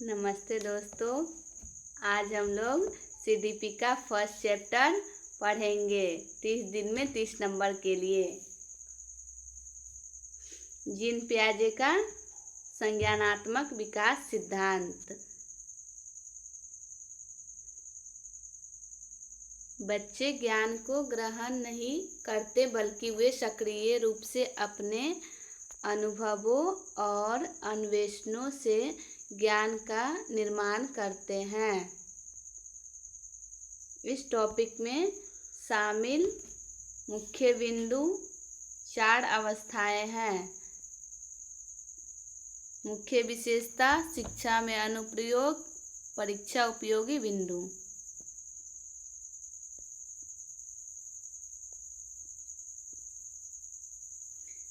नमस्ते दोस्तों। आज हम लोग सीडीपी का फर्स्ट चैप्टर पढ़ेंगे 30 दिन में 30 नंबर के लिए। जीन पियाजे का संज्ञानात्मक विकास सिद्धांत। बच्चे ज्ञान को ग्रहण नहीं करते बल्कि वे सक्रिय रूप से अपने अनुभवों और अन्वेषणों से ज्ञान का निर्माण करते हैं। इस टॉपिक में शामिल मुख्य बिंदु 4 अवस्थाएं हैं। मुख्य विशेषता, शिक्षा में अनुप्रयोग, परीक्षा उपयोगी बिंदु।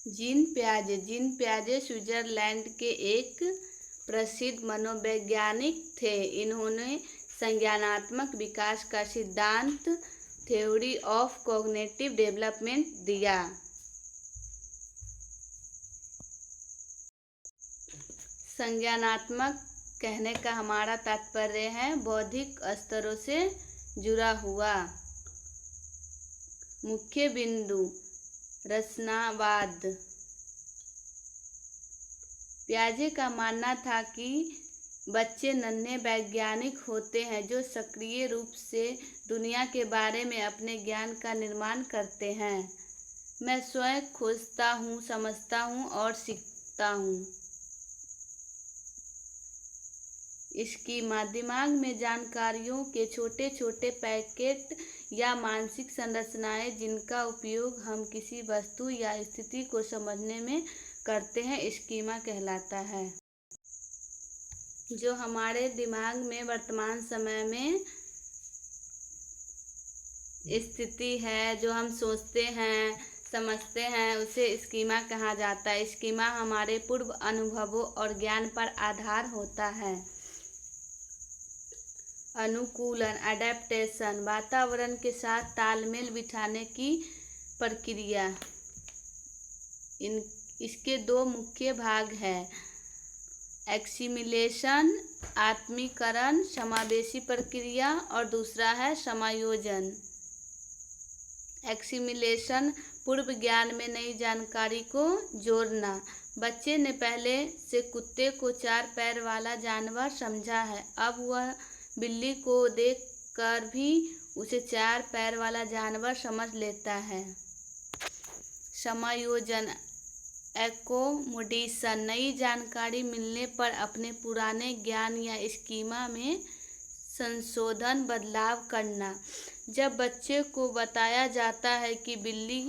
जीन पियाजे स्विट्जरलैंड के एक प्रसिद्ध मनोवैज्ञानिक थे। इन्होंने संज्ञानात्मक विकास का सिद्धांत थ्योरी ऑफ कॉग्निटिव डेवलपमेंट दिया। संज्ञानात्मक कहने का हमारा तात्पर्य है बौद्धिक स्तरों से जुड़ा हुआ। मुख्य बिंदु, रचनावाद। पियाजे का मानना था कि बच्चे नन्हे वैज्ञानिक होते हैं जो सक्रिय रूप से दुनिया के बारे में अपने ज्ञान का निर्माण करते हैं। मैं स्वयं खोजता हूँ, समझता हूँ और सीखता हूँ। स्कीमा, दिमाग में जानकारियों के छोटे छोटे पैकेट या मानसिक संरचनाएं जिनका उपयोग हम किसी वस्तु या स्थिति को समझने में करते हैं, स्कीमा कहलाता है। जो हमारे दिमाग में वर्तमान समय में स्थिति है, जो हम सोचते हैं, समझते हैं, उसे स्कीमा कहा जाता है। स्कीमा हमारे पूर्व अनुभवों और ज्ञान पर आधार होता है। अनुकूलन, अडेप्टेशन, वातावरण के साथ तालमेल बिठाने की प्रक्रिया। इसके 2 मुख्य भाग हैं। एक्सिमिलेशन, आत्मीकरण, समावेशी प्रक्रिया, और दूसरा है समायोजन। एक्सिमिलेशन, पूर्व ज्ञान में नई जानकारी को जोड़ना। बच्चे ने पहले से कुत्ते को 4 पैर वाला जानवर समझा है। अब वह बिल्ली को देखकर भी उसे 4 पैर वाला जानवर समझ लेता है। समायोजन, एकोमोडेशन, नई जानकारी मिलने पर अपने पुराने ज्ञान या स्कीमा में संशोधन, बदलाव करना। जब बच्चे को बताया जाता है कि बिल्ली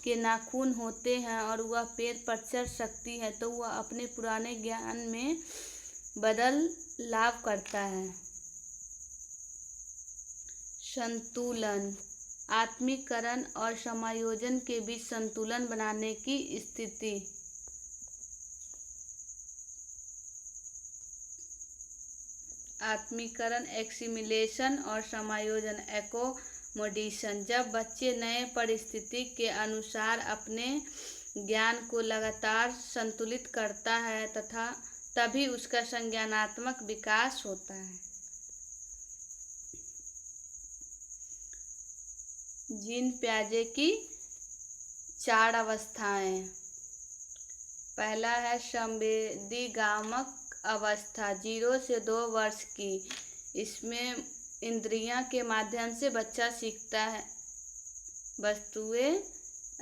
के नाखून होते हैं और वह पेड़ पर चढ़ सकती है, तो वह अपने पुराने ज्ञान में बदलाव करता है। संतुलन, आत्मीकरण और समायोजन के बीच संतुलन बनाने की स्थिति। आत्मीकरण, एक्सिमिलेशन, और समायोजन, एकोमोडेशन। जब बच्चे नए परिस्थिति के अनुसार अपने ज्ञान को लगातार संतुलित करता है तभी उसका संज्ञानात्मक विकास होता है। जीन पियाजे की 4 अवस्थाएं। पहला है संवेदीगामक अवस्था, 0 से 2 वर्ष की। इसमें इंद्रियां के माध्यम से बच्चा सीखता है। वस्तुएं,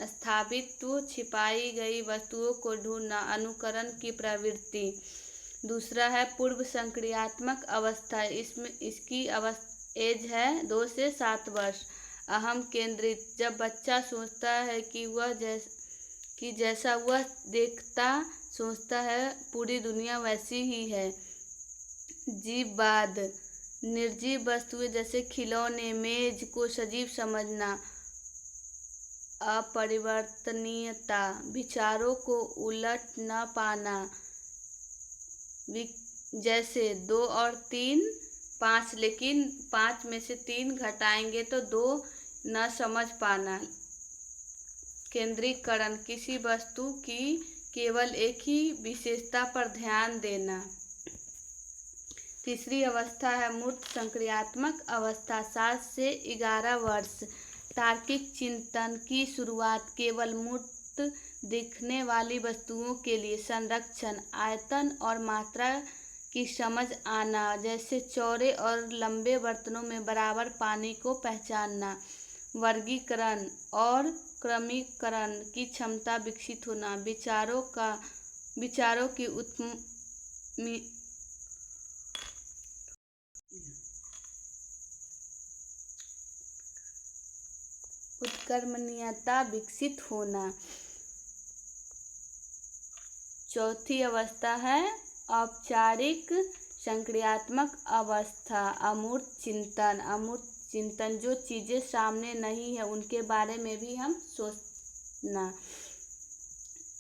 स्थापित छिपाई गई वस्तुओं को ढूंढना, अनुकरण की प्रवृत्ति। दूसरा है पूर्व संक्रियात्मक अवस्था। इसकी एज है 2 से 7 वर्ष। अहम केंद्रित, जब बच्चा सोचता है कि जैसा वह देखता सोचता है पूरी दुनिया वैसी ही है। जीववाद, निर्जीव वस्तुएं जैसे खिलौने, मेज को सजीव समझना। अपरिवर्तनीयता, विचारों को उलट न पाना, जैसे 2 और 3 5, लेकिन 5 में से 3 घटाएंगे तो 2 न समझ पाना। केंद्रीकरण, किसी वस्तु की केवल एक ही विशेषता पर ध्यान देना। तीसरी अवस्था है मूर्त संक्रियात्मक अवस्था, 7 से 11 वर्ष। तार्किक चिंतन की शुरुआत, केवल मूर्त दिखने वाली वस्तुओं के लिए संरक्षण, आयतन और मात्रा की समझ आना, जैसे चौड़े और लंबे बर्तनों में बराबर पानी को पहचानना, वर्गीकरण और क्रमीकरण की क्षमता विकसित होना, विचारों की उत्क्रमणीयता विकसित होना। चौथी अवस्था है औपचारिक संक्रियात्मक अवस्था, अमूर्त चिंतन। अमूर्त चिंतन, जो चीज़ें सामने नहीं है उनके बारे में भी हम सोचना।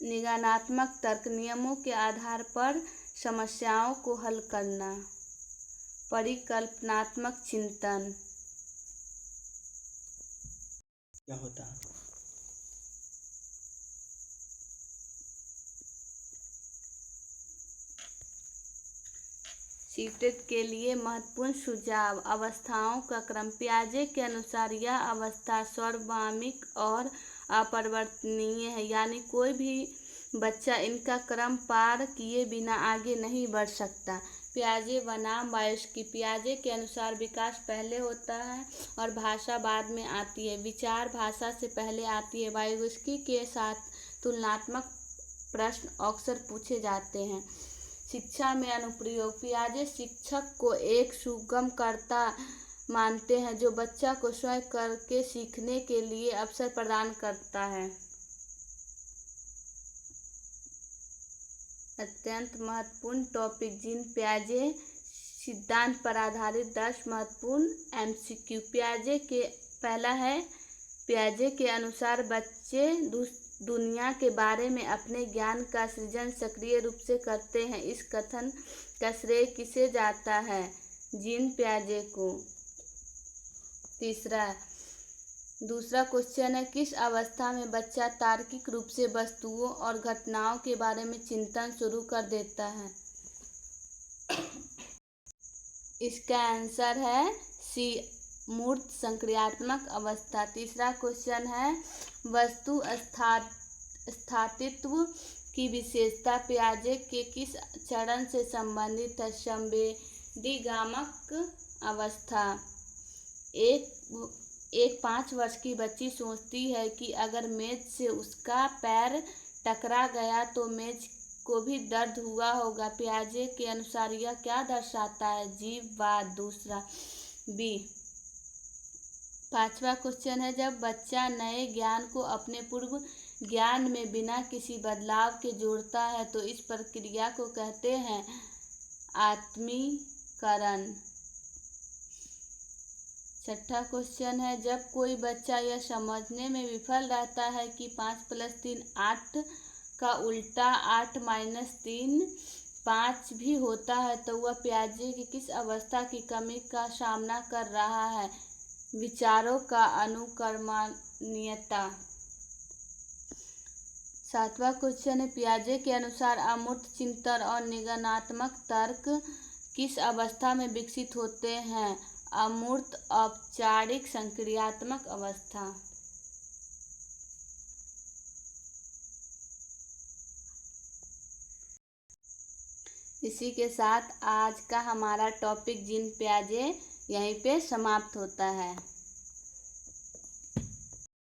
निगमनात्मक तर्क, नियमों के आधार पर समस्याओं को हल करना। परिकल्पनात्मक चिंतन क्या होता है? सीटेट के लिए महत्वपूर्ण सुझाव, अवस्थाओं का क्रम। पियाजे के अनुसार यह अवस्था सार्वभौमिक और अपरिवर्तनीय है, यानी कोई भी बच्चा इनका क्रम पार किए बिना आगे नहीं बढ़ सकता। पियाजे बनाम वायोस्की, पियाजे के अनुसार विकास पहले होता है और भाषा बाद में आती है, विचार भाषा से पहले आती है। वायोस्की के साथ तुलनात्मक प्रश्न अक्सर पूछे जाते हैं। शिक्षा में अनुप्रयोग, पियाजे शिक्षक को एक सुगमकर्ता मानते हैं जो बच्चा को स्वयं करके सीखने के लिए अवसर प्रदान करता है। अत्यंत महत्वपूर्ण टॉपिक, जीन पियाजे सिद्धांत पर आधारित 10 महत्वपूर्ण एमसीक्यू। पियाजे के पहला है, पियाजे के अनुसार बच्चे दुनिया के बारे में अपने ज्ञान का सृजन सक्रिय रूप से करते हैं। इस कथन का श्रेय किसे जाता है? जीन पियाजे को। दूसरा क्वेश्चन है, किस अवस्था में बच्चा तार्किक रूप से वस्तुओं और घटनाओं के बारे में चिंतन शुरू कर देता है? इसका आंसर है सी, मूर्त संक्रियात्मक अवस्था। तीसरा क्वेश्चन है, वस्तु स्थायित्व की विशेषता पियाजे के किस चरण से संबंधित है? संवेदीगामक अवस्था। एक 5 वर्ष की बच्ची सोचती है कि अगर मेज से उसका पैर टकरा गया तो मेज को भी दर्द हुआ होगा। पियाजे के अनुसार यह क्या दर्शाता है? जीववाद। दूसरा बी। पांचवा क्वेश्चन है, जब बच्चा नए ज्ञान को अपने पूर्व ज्ञान में बिना किसी बदलाव के जोड़ता है तो इस प्रक्रिया को कहते हैं आत्मीकरण। छठा क्वेश्चन है, जब कोई बच्चा यह समझने में विफल रहता है कि 5 + 3 8 का उल्टा 8 - 3 5 भी होता है तो वह पियाजे की किस अवस्था की कमी का सामना कर रहा है? विचारों का अनुक्रमणीयता। सातवां क्वेश्चन है, पियाजे के अनुसार अमूर्त चिंतन और निगमनात्मक तर्क किस अवस्था में विकसित होते हैं? अमूर्त औपचारिक संक्रियात्मक अवस्था। इसी के साथ आज का हमारा टॉपिक जीन पियाजे यहीं पे समाप्त होता है।